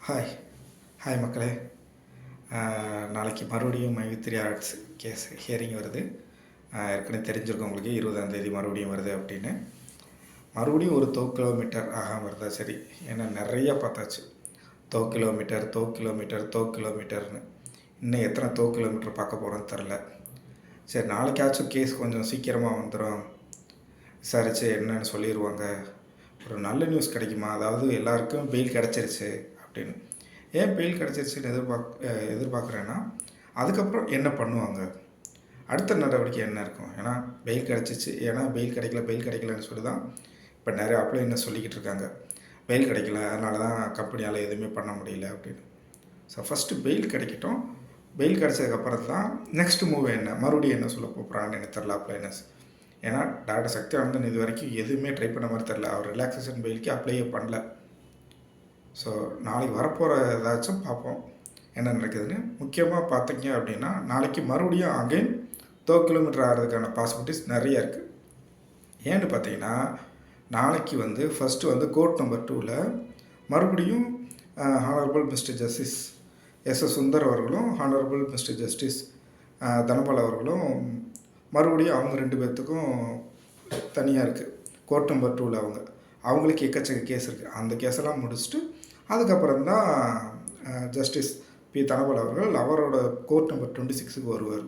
Hi hi மக்களே. நாளைக்கு மறுபடியும் மைவித்ரி ஆர்ட்ஸ் கேஸ் ஹியரிங் வருது. ஏற்கனவே தெரிஞ்சிருக்கும் உங்களுக்கு 20ஆம் தேதி மறுபடியும் வருது அப்படின்னு. மறுபடியும் ஒரு கிலோமீட்டர் ஆகாமல் வருதா சரி, ஏன்னா நிறையா பார்த்தாச்சு. கிலோமீட்டர்னு இன்னும் எத்தனை கிலோமீட்டர் பார்க்க போகிறோன்னு தெரில. சரி, நாளைக்காச்சும் கேஸ் கொஞ்சம் சீக்கிரமாக வந்துடும், விசாரித்து என்னன்னு சொல்லிடுவாங்க, ஒரு நல்ல நியூஸ் கிடைக்குமா, அதாவது எல்லாருக்கும் பெயில் கிடச்சிருச்சு அப்படின்னு. ஏன் பெயில் கிடச்சிருச்சுன்னு எதிர்பார்க்குறேன்னா, அதுக்கப்புறம் என்ன பண்ணுவாங்க, அடுத்த நடவடிக்கை என்ன இருக்கும். ஏன்னா பெயில் கிடச்சிச்சு, ஏன்னா பெயில் கிடைக்கலன்னு சொல்லி தான் இப்போ நிறைய என்ன சொல்லிக்கிட்டு இருக்காங்க. பெயில் கிடைக்கல, அதனால தான் கம்பெனியால் எதுவுமே பண்ண முடியல அப்படின்னு. ஸோ ஃபஸ்ட்டு பெயில் கிடைக்கட்டும். பெயில் கிடச்சதுக்கப்புறம் தான் நெக்ஸ்ட் மூவ் என்ன, மறுபடியும் என்ன சொல்ல போகிறான்னு எனக்கு தெரில அப்ளைனஸ். ஏன்னா டாக்டர் சக்தியானந்தன் இது வரைக்கும் எதுவுமே ட்ரை பண்ண மாதிரி தெரில. அவர் ரிலாக்ஸேஷன் பெயிலுக்கு அப்ளையே பண்ணல. ஸோ நாளைக்கு வரப்போகிற ஏதாச்சும் பார்ப்போம் என்ன நடக்குதுன்னு. முக்கியமாக பார்த்தீங்க அப்படின்னா, நாளைக்கு மறுபடியும் அகைன் கிலோமீட்டர் ஆகிறதுக்கான பாசிபிலிட்டிஸ் நிறைய இருக்குது. ஏன்னு பார்த்தீங்கன்னா, நாளைக்கு ஃபஸ்ட்டு கோர்ட் நம்பர் 2ல் மறுபடியும் honourable mister justice S Sundar அவர்களும் ஹானரபிள் மிஸ்டர் ஜஸ்டிஸ் தனபால் அவர்களும் மறுபடியும் அவங்க 2 பேர்த்துக்கும் தனியாக இருக்குது. கோர்ட் நம்பர் 2ல் அவங்களுக்கு எக்கச்சக்க கேஸ் இருக்குது. அந்த கேஸெல்லாம் முடிச்சுட்டு அதுக்கப்புறம் தான் ஜஸ்டிஸ் பி தனபால் அவர்கள் அவரோட கோர்ட் நம்பர் 26க்கு வருவார்.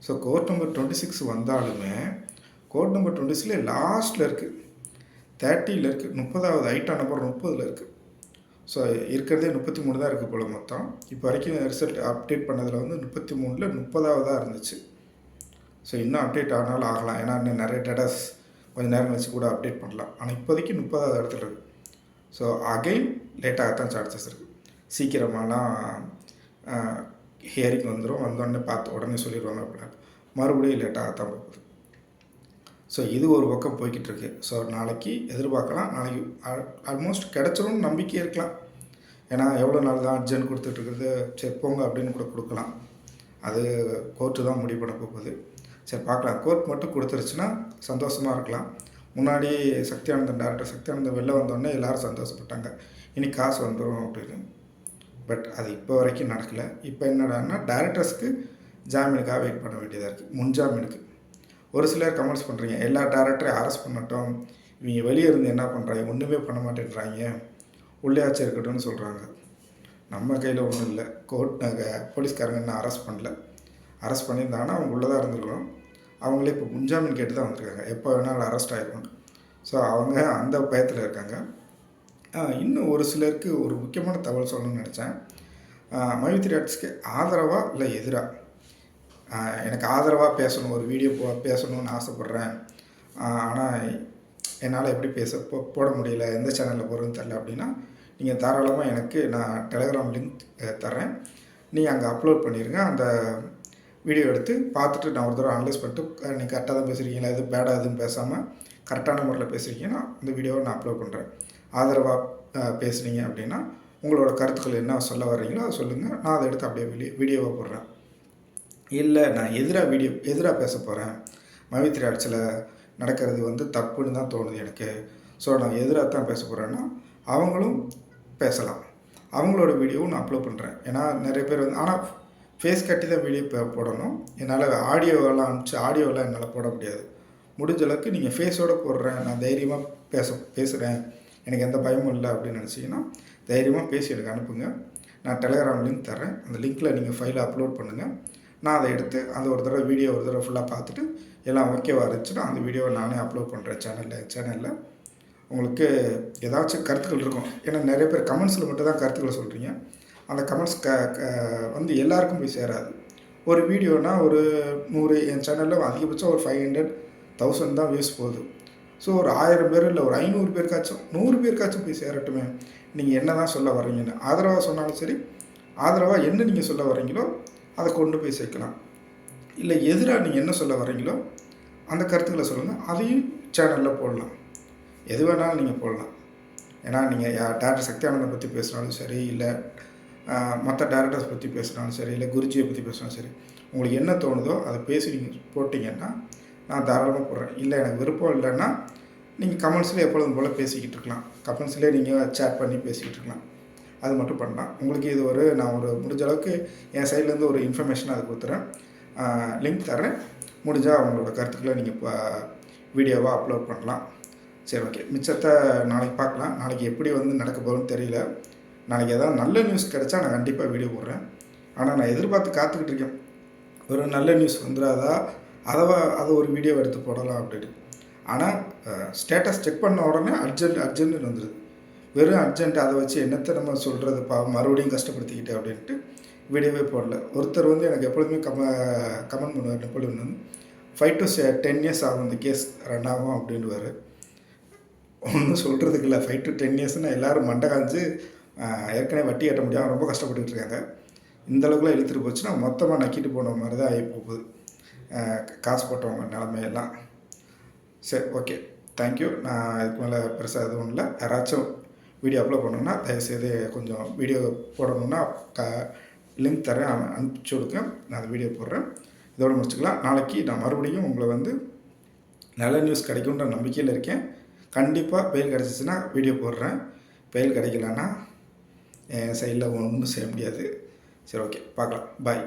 ஸோ கோர்ட் நம்பர் 26 வந்தாலுமே கோர்ட் நம்பர் 26 லாஸ்ட்டில் இருக்குது, 30ல் இருக்குது, 30வது ஐட்டம் நம்பர் 30ல் இருக்குது. ஸோ இருக்கிறதே 33 தான் இருக்குது போல் மொத்தம். இப்போ வரைக்கும் ரிசல்ட் அப்டேட் பண்ணதில் 33ல் 30வது இருந்துச்சு. ஸோ இன்னும் அப்டேட் ஆனாலும் ஆகலாம், ஏன்னா இன்னும் நிறைய டேட்டாஸ் கொஞ்சம் நேரம் வச்சு கூட அப்டேட் பண்ணலாம். ஆனால் இப்போதைக்கு 30வது இடத்துல இருக்குது. ஸோ அகைன் லேட்டாகத்தான் சான்சஸ் இருக்குது. சீக்கிரமாலாம் ஹியரிங் வந்தோடனே பார்த்து உடனே சொல்லிடுவாங்க அப்படின்னா மறுபடியும் லேட்டாகத்தான் போகுது. ஸோ இது ஒரு பக்கம் போய்கிட்டு இருக்கு. ஸோ நாளைக்கு எதிர்பார்க்கலாம், நாளைக்கு ஆல்மோஸ்ட் கிடச்சிரும்னு நம்பிக்கை இருக்கலாம். ஏன்னா எவ்வளோ நாள் தான் அர்ஜென்ட் கொடுத்துட்ருக்குறது, சரி போங்க அப்படின்னு கூட கொடுக்கலாம். அது கோர்ட்டு தான் முடிவு பண்ண போகுது. சரி பார்க்கலாம். கோர்ட் மட்டும் கொடுத்துருச்சுன்னா சந்தோஷமாக இருக்கலாம். முன்னாடி டாக்டர் சக்தியானந்தன் வெளில வந்தோடனே எல்லோரும் சந்தோஷப்பட்டாங்க, இனி காசு வந்துடும் அப்படின்னு. பட் அது இப்போ வரைக்கும் நடக்கலை. இப்போ என்னடான்னா டேரக்டர்ஸ்க்கு ஜாமீனுக்காக வெயிட் பண்ண வேண்டியதாக இருக்குது, முன்ஜாமீனுக்கு. ஒரு சிலர் கமெண்ட்ஸ் பண்ணுறீங்க, எல்லா டேரக்டரையும் அரெஸ்ட் பண்ணட்டும், இவங்க வெளியே இருந்து என்ன பண்ணுறாங்க, ஒன்றுமே பண்ண மாட்டேன்றாங்க, உள்ளேயாச்சும் இருக்கட்டும்னு சொல்கிறாங்க. நம்ம கையில் ஒன்றும் இல்லை. போலீஸ்காரங்க என்ன அரெஸ்ட் பண்ணல. அரெஸ்ட் பண்ணியிருந்தாங்கன்னா அவங்க உள்ளே தான் இருந்திருக்கணும். அவங்களே இப்போ முன்ஜாமீன் கேட்டு தான் வந்திருக்காங்க, எப்போ வேணாலும் அரெஸ்ட் ஆகிருவாங்க. ஸோ அவங்க அந்த பயத்தில் இருக்காங்க. இன்னும் ஒரு சிலருக்கு ஒரு முக்கியமான தகவல் சொல்லணும்னு நினச்சேன். மைவித்ரி ஆர்ட்ஸ்க்கு ஆதரவாக இல்லை எதிராக, எனக்கு ஆதரவாக பேசணும், ஒரு வீடியோ பேசணும்னு ஆசைப்பட்றேன், ஆனால் என்னால் எப்படி போட முடியல, எந்த சேனலில் போடுறதுன்னு தெரில அப்படின்னா, நீங்கள் தாராளமாக எனக்கு நான் டெலகிராம் லிங்க் தரேன், நீங்கள் அங்கே அப்லோட் பண்ணிடுங்க. அந்த வீடியோ எடுத்து பார்த்துட்டு நான் ஒரு தடவை அனலைஸ் பண்ணிட்டு, நீங்கள் கரெக்டாக தான் பேசுகிறீங்களா, எதுவும் பேடாக எதுவும் பேசாமல் கரெக்டான முறையில் பேசுகிறீங்கன்னா அந்த வீடியோவை நான் அப்லோட் பண்ணுறேன். ஆதரவாக பேசுனீங்க அப்படின்னா உங்களோட கருத்துக்கள் என்ன சொல்ல வர்றீங்களோ அதை சொல்லுங்கள், நான் அதை எடுத்து அப்படியே வீடியோவாக போடுறேன். இல்லை நான் எதிராக பேச போகிறேன், மைவித்ரி ஆர்ட்ஸில் நடக்கிறது தப்புன்னு தான் தோணுது எனக்கு, ஸோ நான் எதிராக தான் பேச போகிறேன்னா அவங்களும் பேசலாம். அவங்களோட வீடியோவும் நான் அப்லோட் பண்ணுறேன். ஏன்னா நிறைய பேர் ஆனால் ஃபேஸ் கட்டி தான் வீடியோ போடணும். என்னால் ஆடியோவெல்லாம் ஆடியோவெல்லாம் என்னால் போட முடியாது. முடிஞ்ச அளவுக்கு நீங்கள் ஃபேஸோடு போடுறேன், நான் தைரியமாக பேசுகிறேன், எனக்கு எந்த பயமும் இல்லை அப்படின்னு நினச்சிங்கன்னா தைரியமாக பேசி எனக்கு அனுப்புங்க. நான் டெலகிராம் லிங்க் தரேன், அந்த லிங்க்கில் நீங்கள் ஃபைலை அப்லோட் பண்ணுங்கள். நான் அதை எடுத்து அந்த ஒரு தடவை ஃபுல்லாக பார்த்துட்டு எல்லாம் ஓகேவாக இருந்துச்சுன்னா அந்த வீடியோவை நானே அப்லோட் பண்ணுறேன் சேனலில். உங்களுக்கு ஏதாச்சும் கருத்துக்கள் இருக்கும், ஏன்னா நிறைய பேர் கமெண்ட்ஸில் மட்டும் தான் கருத்துக்களை சொல்கிறீங்க. அந்த கமெண்ட்ஸ் எல்லாருக்கும் போய் சேராது. ஒரு வீடியோனா ஒரு 100, என் சேனலில் அதிகபட்சம் ஒரு 500,000 தான் வியூஸ் போகுது. ஸோ ஒரு 1000 பேர் இல்லை ஒரு 500 பேருக்காச்சும் 100 பேருக்காச்சும் போய் சேரட்டுமே. நீங்கள் என்ன தான் சொல்ல வர்றீங்கன்னு ஆதரவாக சொன்னாலும் சரி, ஆதரவாக என்ன நீங்கள் சொல்ல வர்றீங்களோ அதை கொண்டு போய் சேர்க்கலாம். இல்லை எதிராக நீங்கள் என்ன சொல்ல வர்றீங்களோ அந்த கருத்துக்களை சொல்லுங்கள், அதையும் சேனலில் போடலாம். எது வேணாலும் நீங்கள் போடலாம். ஏன்னா நீங்கள் டாக்டர் சக்தியானந்தன் பற்றி பேசுனாலும் சரி, இல்லை மற்ற டேரக்டர்ஸ் பற்றி பேசுனாலும் சரி, இல்லை குருஜியை பற்றி பேசினாலும் சரி, உங்களுக்கு என்ன தோணுதோ அதை பேசி நீங்கள் போட்டிங்கன்னா நான் தாராளமாக போடுறேன். இல்லை எனக்கு விருப்பம் இல்லைன்னா நீங்கள் கமெண்ட்ஸில் எப்பொழுதும் போல் பேசிக்கிட்டு இருக்கலாம். கமெண்ட்ஸ்லேயே நீங்கள் சேட் பண்ணி பேசிக்கிட்டு இருக்கலாம். அது மட்டும் பண்ணலாம். உங்களுக்கு இது நான் முடிஞ்ச அளவுக்கு என் சைட்லேருந்து ஒரு இன்ஃபர்மேஷன் அது கொடுத்துறேன். லிங்க் தரேன். முடிஞ்சால் அவங்களோட கருத்துக்களை நீங்கள் வீடியோவாக அப்லோட் பண்ணலாம். சரி, ஓகே. மிச்சத்தை நாளைக்கு பார்க்கலாம். நாளைக்கு எப்படி நடக்க போகுதுன்னு தெரியல. நாளைக்கு ஏதாவது நல்ல நியூஸ் கிடச்சா நான் கண்டிப்பாக வீடியோ போடுறேன். ஆனால் நான் எதிர்பார்த்து காத்துக்கிட்டு இருக்கேன். ஒரு நல்ல நியூஸ் வந்துடாதா, அதை ஒரு வீடியோ எடுத்து போடலாம் அப்படின்னு. ஆனால் ஸ்டேட்டஸ் செக் பண்ண உடனே அர்ஜென்ட்னு வந்துடுது. வெறும் அர்ஜென்ட், அதை வச்சு என்னத்தை நம்ம சொல்கிறது, மறுபடியும் கஷ்டப்படுத்திக்கிட்டே அப்படின்ட்டு வீடியோவே போடல. ஒருத்தர் எனக்கு எப்பொழுதுமே கமெண்ட் பண்ணுவார், நெப்போலியன் 5 to 10 years ஆகும் இந்த கேஸ் ரன் ஆகும் அப்படின்வார். ஒன்றும் சொல்கிறதுக்கு இல்லை. 5 to 10 yearsனால் எல்லோரும் மண்டை காஞ்சு ஏற்கனவே வட்டி கட்ட முடியாமல் ரொம்ப கஷ்டப்பட்டுக்கிட்டு இருக்காங்க. இந்தளவுக்குலாம் இழுத்துட்டு போச்சுன்னா மொத்தமாக நக்கிட்டு போன மாதிரி தான் ஆகி போகுது காசு போட்டவங்க நிலமையெல்லாம். சரி, ஓகே. தேங்க்யூ. நான் இதுக்கு மேலே பெருசாக எதுவும் இல்லை. யாராச்சும் வீடியோ அப்லோட் பண்ணணுன்னா தயவுசெய்து கொஞ்சம் வீடியோ போடணுன்னா லிங்க் தரேன், அனுப்பிச்சி கொடுங்க. நான் அந்த வீடியோ போடுறேன். இதோடு முடிச்சுக்கலாம். நாளைக்கு நான் மறுபடியும் உங்களை நல்ல நியூஸ் கிடைக்குன்ற நம்பிக்கையில் இருக்கேன். கண்டிப்பாக பெயில் கிடச்சிச்சின்னா வீடியோ போடுறேன். பெயில் கிடைக்கலன்னா என் சைடில் ஒன்றும் செய்ய முடியாது. சரி, ஓகே. பார்க்கலாம். பாய்.